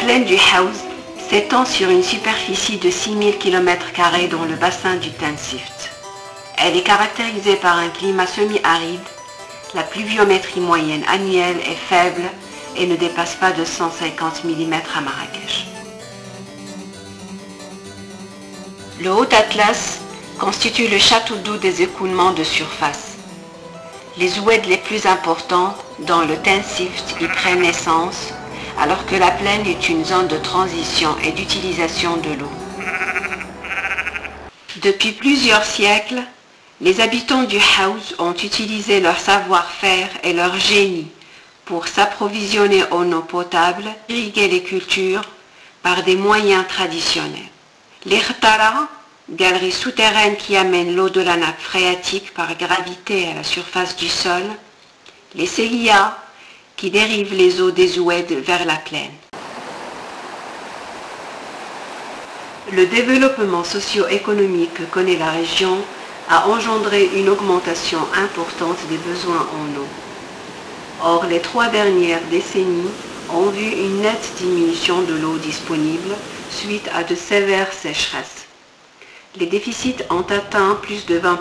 plaine du Haouz s'étend sur une superficie de 6000 km² dans le bassin du Tensift. Elle est caractérisée par un climat semi-aride. La pluviométrie moyenne annuelle est faible et ne dépasse pas de 150 mm à Marrakech. Le Haut Atlas constitue le château d'eau des écoulements de surface. Les oueds les plus importants, dans le Tensift, y prennent naissance, alors que la plaine est une zone de transition et d'utilisation de l'eau. Depuis plusieurs siècles, les habitants du Haouz ont utilisé leur savoir-faire et leur génie pour s'approvisionner en eau potable, irriguer les cultures par des moyens traditionnels. Les Rtara, galeries souterraines qui amènent l'eau de la nappe phréatique par gravité à la surface du sol. Les Sélia, qui dérivent les eaux des oueds vers la plaine. Le développement socio-économique que connaît la région a engendré une augmentation importante des besoins en eau. Or, les 3 dernières décennies ont vu une nette diminution de l'eau disponible suite à de sévères sécheresses. Les déficits ont atteint plus de 20%.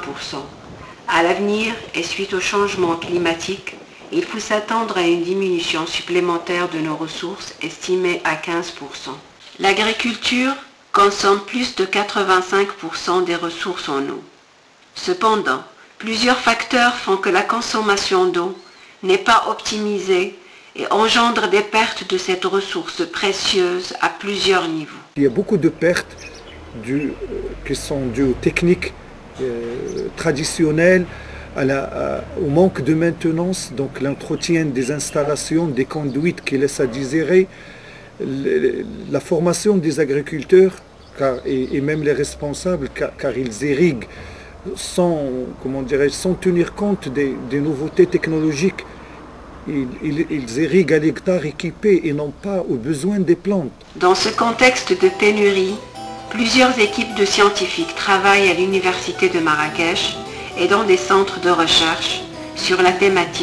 À l'avenir, et suite au changement climatique, il faut s'attendre à une diminution supplémentaire de nos ressources estimée à 15%. L'agriculture consomme plus de 85% des ressources en eau. Cependant, plusieurs facteurs font que la consommation d'eau n'est pas optimisée et engendre des pertes de cette ressource précieuse à plusieurs niveaux. Il y a beaucoup de pertes qui sont dues aux techniques traditionnelles, au manque de maintenance, donc l'entretien des installations, des conduites qui laissent à désirer, la formation des agriculteurs et même les responsables, car ils irriguent sans tenir compte des nouveautés technologiques. Ils irriguent à l'hectare équipé et non pas aux besoins des plantes. Dans ce contexte de pénurie, plusieurs équipes de scientifiques travaillent à l'université de Marrakech et dans des centres de recherche sur la thématique.